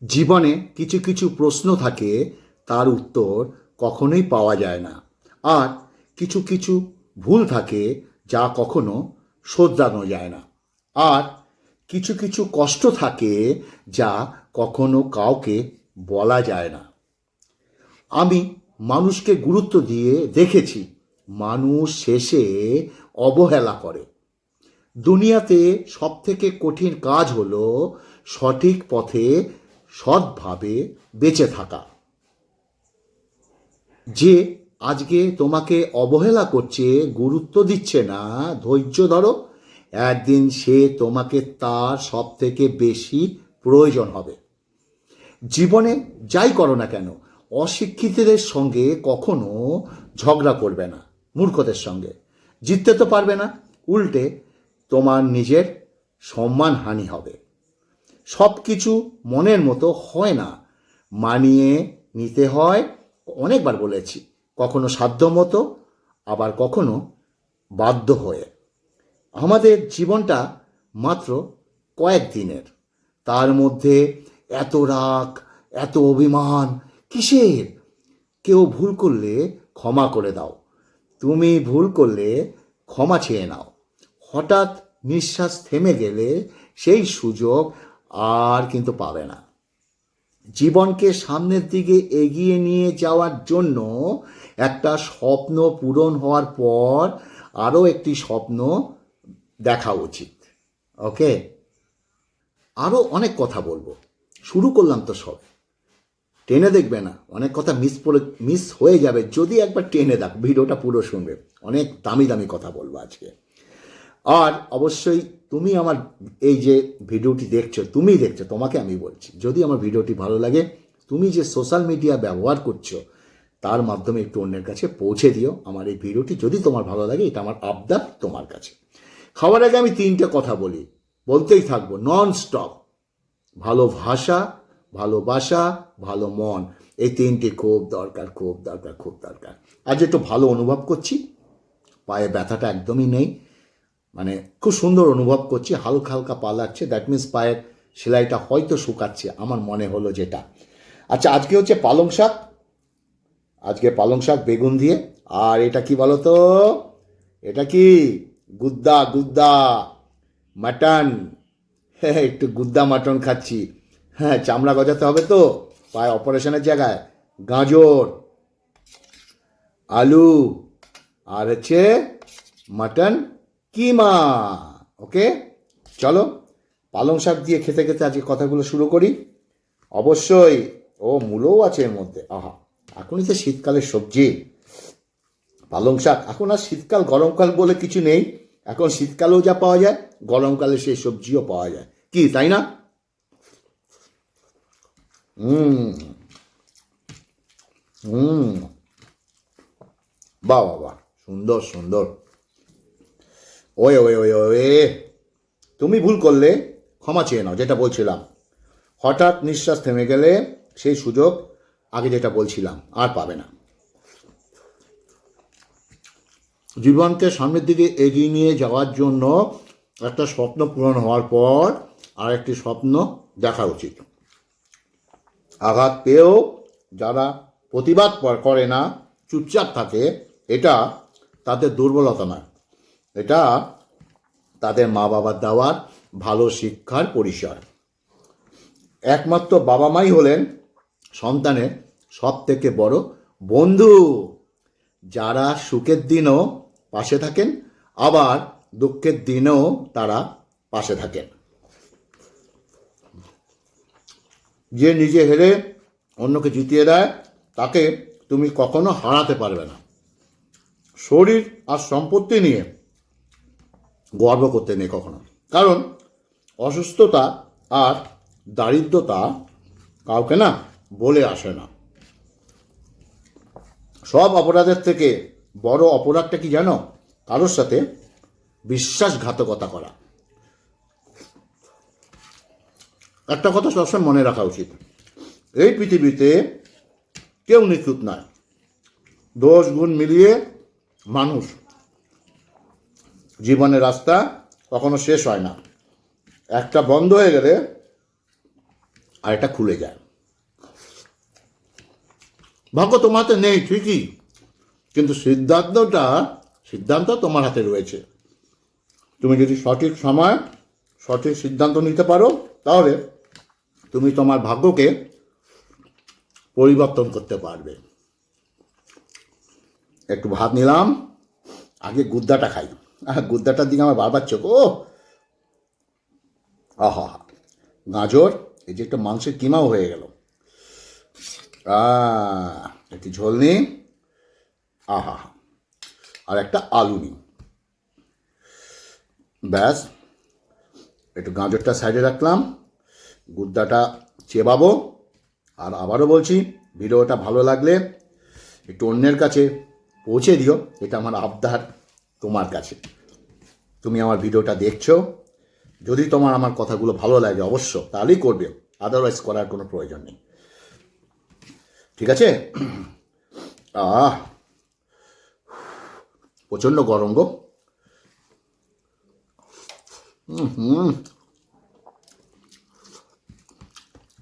জীবনে কিছু কিছু প্রশ্ন থাকে, তার উত্তর কখনোই পাওয়া যায় না। আর কিছু কিছু ভুল থাকে, যা কখনো শোধরানো যায় না। আর কিছু কিছু কষ্ট থাকে, যা কখনো কাউকে বলা যায় না। আমি মানুষকে গুরুত্ব দিয়ে দেখেছি, মানুষ শেষে অবহেলা করে। দুনিয়াতে সবথেকে কঠিন কাজ হলো সঠিক পথে সৎভাবে বেঁচে থাকা। যে আজকে তোমাকে অবহেলা করছে, গুরুত্ব দিচ্ছে না, ধৈর্য ধরো। একদিন সে তোমাকে তার সব থেকে বেশি প্রয়োজন হবে। জীবনে যাই করো না কেন, অশিক্ষিতদের সঙ্গে কখনো ঝগড়া করবে না। মূর্খদের সঙ্গে জিততে তো পারবে না, উল্টে তোমার নিজের সম্মানহানি হবে। সব কিছু মনের মতো হয় না, মানিয়ে নিতে হয়। অনেকবার বলেছি, কখনো সাধ্যমতো, আবার কখনো বাধ্য হয়ে। আমাদের জীবনটা মাত্র কয়েকদিনের, তার মধ্যে এত রাগ, এত অভিমান কিসের? কেউ ভুল করলে ক্ষমা করে দাও, তুমি ভুল করলে ক্ষমা চেয়ে নাও। হঠাৎ নিঃশ্বাস থেমে গেলে সেই সুযোগ আর কিন্তু পাবে না। জীবনকে সামনের দিকে এগিয়ে নিয়ে যাওয়ার জন্য একটা স্বপ্ন পূরণ হওয়ার পর আরও একটি স্বপ্ন দেখা উচিত। ওকে, আরও অনেক কথা বলবো, শুরু করলাম তো সব। টেনে দেখবে না, অনেক কথা মিস হয়ে যাবে। যদি একবার টেনে দেখ, ভিডিওটা পুরো শুনবে, অনেক দামি দামি কথা বলবো আজকে। আর অবশ্যই তুমি আমার এই যে ভিডিওটি দেখছো, তুমি দেখছো, তোমাকে আমি বলছি, যদি আমার ভিডিওটি ভালো লাগে, তুমি যে সোশ্যাল মিডিয়া ব্যবহার করছো তার মাধ্যমে একটু অন্যের কাছে পৌঁছে দিও আমার এই ভিডিওটি, যদি তোমার ভালো লাগে। এটা আমার আবদার তোমার কাছে। খাওয়ার আগে আমি তিনটে কথা বলি, বলতেই থাকবো নন স্টপ। ভালো ভাষা, ভালোবাসা, ভালো মন, এই তিনটি খুব দরকার, খুব দরকার, খুব দরকার। আজ একটু ভালো অনুভব করছি, পায়ে ব্যথাটা একদমই নেই, মানে খুব সুন্দর অনুভব করছি, হালকা হালকা পা লাগছে। দ্যাট মিন্স পায়ের সেলাইটা হয়তো শুকাচ্ছে, আমার মনে হলো যেটা। আচ্ছা, আজকে হচ্ছে পালং শাক, আজকে পালং শাক বেগুন দিয়ে। আর এটা কি বলো তো, এটা কি? গুদ্দা, গুদ্দা মাটন। হ্যাঁ, একটু গুদ্দা মাটন খাচ্ছি। হ্যাঁ, চামড়া গজাতে হবে তো পায়ে, অপারেশনের জায়গায়। গাজর, আলু, আর হচ্ছে মাটন কিমা। ওকে, চলো পালং শাক দিয়ে খেতে খেতে আজকে কথাগুলো শুরু করি। অবশ্যই ও মূলও আছে এর মধ্যে। আহা, এখনই তো শীতকালের সবজি পালং শাক। এখন আর শীতকাল গরমকাল বলে কিছু নেই, এখন শীতকালেও যা পাওয়া যায়, গরমকালে সেই সবজিও পাওয়া যায়, কি তাই না? হুম, হুম, বাহ বাহ বাহ, সুন্দর সুন্দর। ওয়ে ওয়ে ওয়ে ওয়ে, তুমি ভুল করলে ক্ষমা চেয়ে নাও, যেটা বলছিলাম। হঠাৎ নিঃশ্বাস থেমে গেলে সেই সুযোগ, আগে যেটা বলছিলাম, আর পাবে না। জীবনকে সামনের দিকে এগিয়ে নিয়ে যাওয়ার জন্য একটা স্বপ্ন পূরণ হওয়ার পর আর একটি স্বপ্ন দেখা উচিত। আঘাত পেয়েও যারা প্রতিবাদ করে না, চুপচাপ থাকে, এটা তাদের দুর্বলতা নয়, এটা তাদের মা বাবার দেওয়ার ভালো শিক্ষার পরিসর। একমাত্র বাবা মাই হলেন সন্তানের সব থেকে বড় বন্ধু, যারা সুখের দিনও পাশে থাকেন, আবার দুঃখের দিনেও তারা পাশে থাকেন। যে নিজে হেরে অন্যকে জিতিয়ে দেয়, তাকে তুমি কখনো হারাতে পারবে না। শরীর আর সম্পত্তি নিয়ে গর্ব করতে নেই কখনো, কারণ অসুস্থতা আর দারিদ্রতা কাউকে না বলে আসে না। সব অপরাধের থেকে বড় অপরাধটা কি জানো? কারোর সাথে বিশ্বাসঘাতকতা করা। একটা কথা সবসময় মনে রাখা উচিত, এই পৃথিবীতে কেউ নিখুঁত নয়। দোষ গুণ মিলিয়ে মানুষ। জীবনের রাস্তা কখনো শেষ হয় না, একটা বন্ধ হয়ে গেলে আর এটা খুলে যায়। ভাগ্য তোমার হাতে নেই ঠিকই, কিন্তু সিদ্ধান্ত তোমার হাতে রয়েছে। তুমি যদি সঠিক সময় সঠিক সিদ্ধান্ত নিতে পারো, তাহলে তুমি তোমার ভাগ্যকে পরিবর্তন করতে পারবে। একটু ভাত নিলাম, আগে গুদ্দাটা খাই। গুদ্দাটার দিকে আমার বারবার চোখ। ও আহা, গাজর, এই যে একটা মাংসের কিমাও হয়ে গেল। একটু ঝোল নিই, আহা, আর একটা আলু নিই, ব্যাস। একটু গাজরটা সাইডে রাখলাম, গুদ্দাটা চেবাবো। আর আবারও বলছি, ভিডিওটা ভালো লাগলে একটু অন্যের কাছে পৌঁছে দিও, এটা আমার আবদার তোমার কাছে। তুমি আমার ভিডিওটা দেখছো, যদি তোমার আমার কথাগুলো ভালো লাগে অবশ্য তাহলেই করবে, আদারওয়াইজ করার কোনো প্রয়োজন নেই, ঠিক আছে? প্রচণ্ড গরম গো।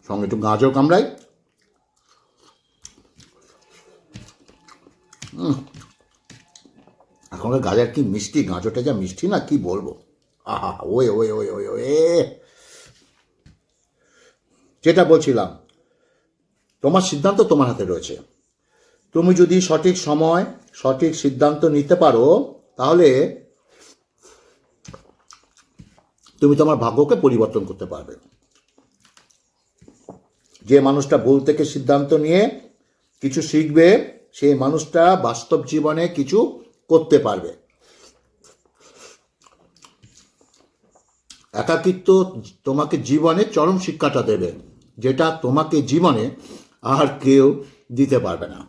সঙ্গে একটু গাজর কামড়াই। এখনকার গাজর কি মিষ্টি, গাজরটা যা মিষ্টি না, কি বলবো। আহা, way way way way way যেটা বলছিলাম, তোমার সিদ্ধান্ত তোমার হাতে রয়েছে। তুমি যদি সঠিক সময় সঠিক সিদ্ধান্ত নিতে পারো, তাহলে তুমি তোমার ভাগ্যকে পরিবর্তন করতে পারবে। যে মানুষটা ভুল থেকে সিদ্ধান্ত নিয়ে কিছু শিখবে, সেই মানুষটা বাস্তব জীবনে কিছু করতে পারবে। একাকিত্ব তোমাকে জীবনে চরম শিক্ষাটা দেবে, যেটা তোমাকে জীবনে আর কেউ দিতে পারবে না।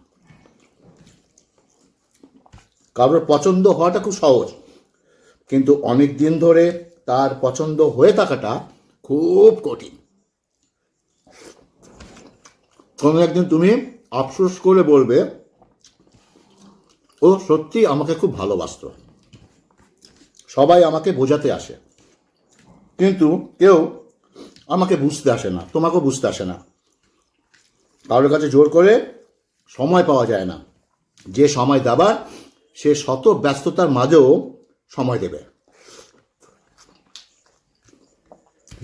কারোর পছন্দ হওয়াটা খুব সহজ, কিন্তু অনেক দিন ধরে তার পছন্দ হয়ে থাকাটা খুব কঠিন। কোনো একদিন তুমি আফসোস করে বলবে, ও সত্যি আমাকে খুব ভালোবাসতো। সবাই আমাকে বোঝাতে আসে, কিন্তু কেউ আমাকে বুঝতে আসে না, তোমাকেও বুঝতে আসে না। কারোর কাছে জোর করে সময় পাওয়া যায় না। যে সময় দেবার, সে শত ব্যস্ততার মাঝেও সময় দেবে।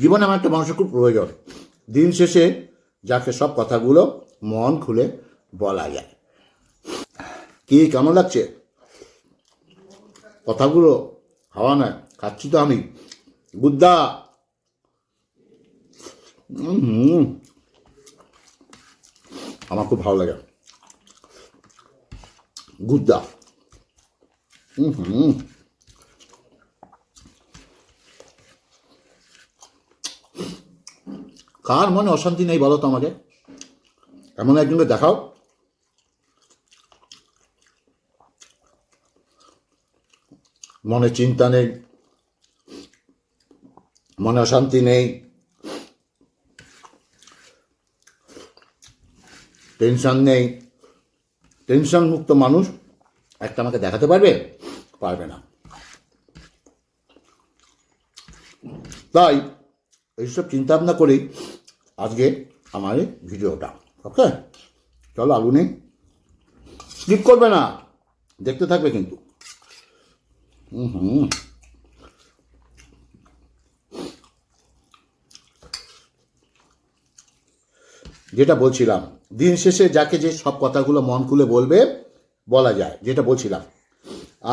জীবনে আমার একটা মানুষের খুব প্রয়োজন, দিন শেষে যাকে সব কথাগুলো মন খুলে বলা যায়। কি কেমন লাগছে কথাগুলো? হাওয়া নয়, খাচ্ছি তো আমি গুদ্দা। আমার খুব ভালো লাগে গুদ্দা। কার মনে অশান্তি নেই বলো তো আমাকে? এমন একজনকে দেখাও। মনে চিন্তা নেই, মনে অশান্তি নেই, টেনশন নেই, টেনশন মুক্ত মানুষ একটা আমাকে দেখাতে পারবে? পারবে না। তাই এইসব চিন্তা ভাবনা করেই আজকে আমার এই ভিডিওটা। ওকে, চলো আলু নেই, স্কিপ করবে না, দেখতে থাকবে কিন্তু। যেটা বলছিলাম, দিন শেষে যাকে যে সব কথাগুলো মন খুলে বলবে, বলা যায়, যেটা বলছিলাম,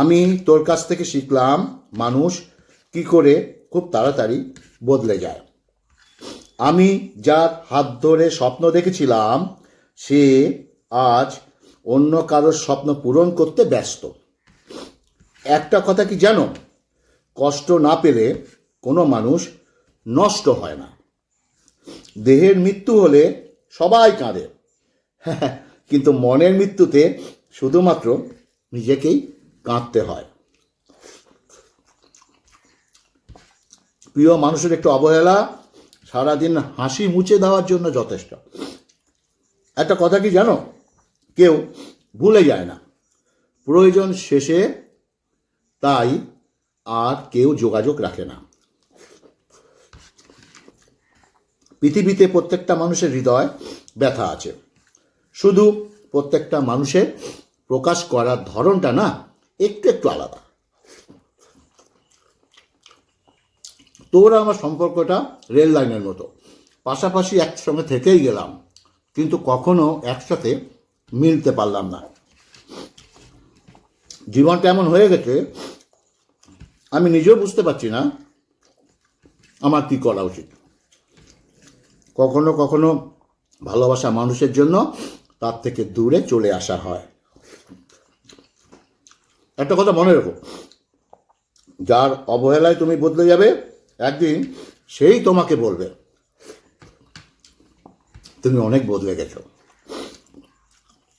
আমি তোর কাছ থেকে শিখলাম মানুষ কি করে খুব তাড়াতাড়ি বদলে যায়। আমি যার হাত ধরে স্বপ্ন দেখেছিলাম, সে আজ অন্য কারোর স্বপ্ন পূরণ করতে ব্যস্ত। একটা কথা কি জানো, কষ্ট না পেলে কোনো মানুষ নষ্ট হয় না। দেহের মৃত্যু হলে সবাই কাঁদে, কিন্তু মনের মৃত্যুতে শুধুমাত্র নিজেকেই কাঁদতে হয়। প্রিয় মানুষের একটু অবহেলা সারাদিন হাসি মুছে দেওয়ার জন্য যথেষ্ট। একটা কথা কি জানো, কেউ ভুলে যায় না, প্রয়োজন শেষে তাই আর কেউ যোগাযোগ রাখে না। পৃথিবীতে প্রত্যেকটা মানুষের হৃদয় ব্যথা আছে, শুধু প্রত্যেকটা মানুষের প্রকাশ করার ধরনটা না একটু একটু আলাদা। তোর আমার সম্পর্কটা রেল লাইনের মতো, পাশাপাশি একসঙ্গে থেকেই গেলাম, কিন্তু কখনো একসাথে মিলতে পারলাম না। জীবনটা এমন হয়ে গেছে, আমি নিজেও বুঝতে পারছি না আমার কি করা উচিত। কখনো কখনো ভালোবাসা মানুষের জন্য তার থেকে দূরে চলে আসা হয়। একটা কথা মনে রেখো, যার অবহেলায় তুমি বদলে যাবে, একদিন সেই তোমাকে বলবে তুমি অনেক বদলে গেছো।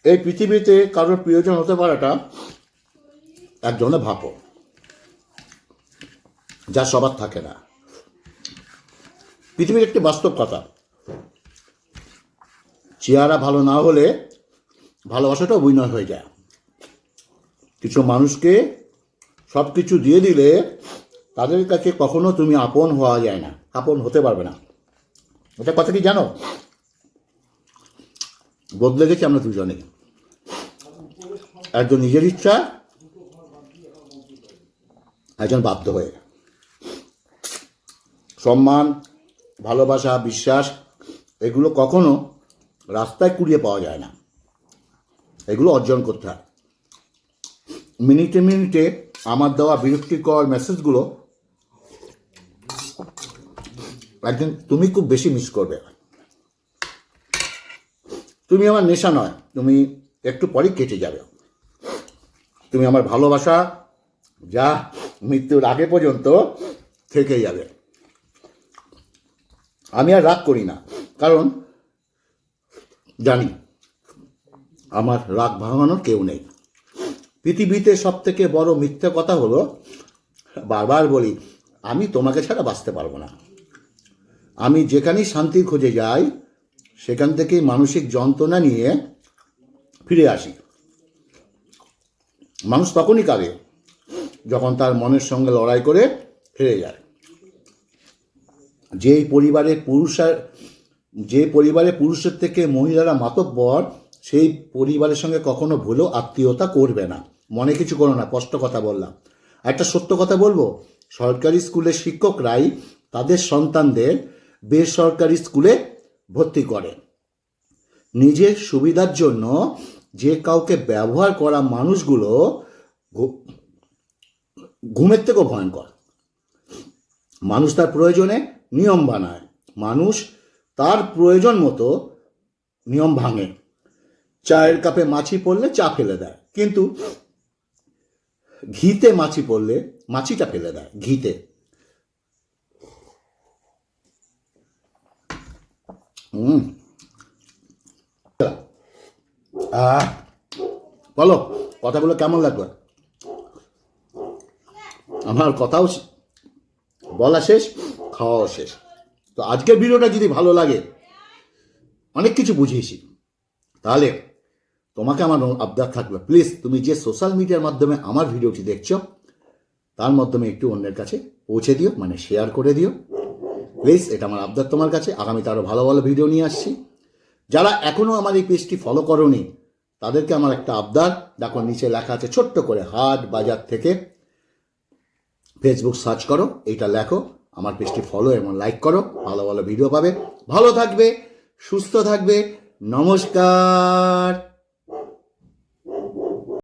এই পৃথিবীতে কারোর প্রিয়জন হতে পারাটা একজনের ভাগ্য, যা সবার থাকে না। পৃথিবীর একটি বাস্তব কথা, চেহারা ভালো না হলে ভালোবাসাটা অভিনয় হয়ে যায়। কিছু মানুষকে সব কিছু দিয়ে দিলে তাদের কাছে কখনো তুমি আপন হওয়া যায় না, আপন হতে পারবে না। এটা কথা কি জানো? বদলে গেছি আমরা দুজনেই, একজন নিজের ইচ্ছা, একজন বাধ্য হয়ে। সম্মান, ভালোবাসা, বিশ্বাস এগুলো কখনো রাস্তায় কুড়িয়ে পাওয়া যায় না, এগুলো অর্জন করতে হয়। মিনিটে মিনিটে আমার দেওয়া বিরক্তিকর মেসেজগুলো একদিন তুমি খুব বেশি মিস করবে। তুমি আমার নেশা নয়, তুমি একটু পরেই কেটে যাবে। তুমি আমার ভালোবাসা, যা মৃত্যুর আগে পর্যন্ত থেকে যাবে। আমি আর রাগ করি না, কারণ জানি আমার রাগ ভাঙানোর কেউ নেই। পৃথিবীতে সব থেকে বড় মিথ্যে কথা হলো, বারবার বলি আমি তোমাকে ছাড়া বাঁচতে পারবো না। আমি যেখানেই শান্তির খোঁজে যাই, সেখান থেকেই মানসিক যন্ত্রণা নিয়ে ফিরে আসি। মানুষ তখনই কাঁদে যখন তার মনের সঙ্গে লড়াই করে হেরে যায়। যে পরিবারে পুরুষের থেকে মহিলারা মাতব্বর, সেই পরিবারের সঙ্গে কখনো ভুলেও আত্মীয়তা করবে না। মনে কিছু করো না, স্পষ্ট কথা বললাম। একটা সত্য কথা বলবো, সরকারি স্কুলের শিক্ষকরাই তাদের সন্তানদের বেসরকারি স্কুলে ভর্তি করে। নিজের সুবিধার জন্য যে কাউকে ব্যবহার করা মানুষগুলো ঘুমের থেকেও ভয়ঙ্কর। মানুষ তার প্রয়োজনে নিয়ম বানায়, মানুষ তার প্রয়োজন মতো নিয়ম ভাঙে। চায়ের কাপে মাছি পড়লে চা ফেলে দেয়, কিন্তু ঘিতে মাছি পড়লে মাছিটা ফেলে দেয় ঘিতে। বলো, কথাগুলো কেমন লাগলো? আমার কথাও বলা শেষ, খাওয়াও শেষ। তো আজকের ভিডিওটা যদি ভালো লাগে, অনেক কিছু বুঝিয়েছি, তাহলে তোমাকে আমার আবদার থাকবে, প্লিজ তুমি যে সোশ্যাল মিডিয়ার মাধ্যমে আমার ভিডিওটি দেখছো, তার মাধ্যমে একটু অন্যের কাছে পৌঁছে দিও, মানে শেয়ার করে দিও প্লিজ। এটা আমার আবদার তোমার কাছে। আগামীতে আরও ভালো ভালো ভিডিও নিয়ে আসছি। যারা এখনও আমার এই পেজটি ফলো করোনি, তাদেরকে আমার একটা আবদার, দেখো নিচে লেখা আছে ছোট্ট করে, হাট বাজার থেকে ফেসবুক সার্চ করো, এইটা লেখো, আমার পেজটি ফলো এবং লাইক করো, ভালো ভালো ভিডিও পাবে। ভালো থাকবে, সুস্থ থাকবে, নমস্কার।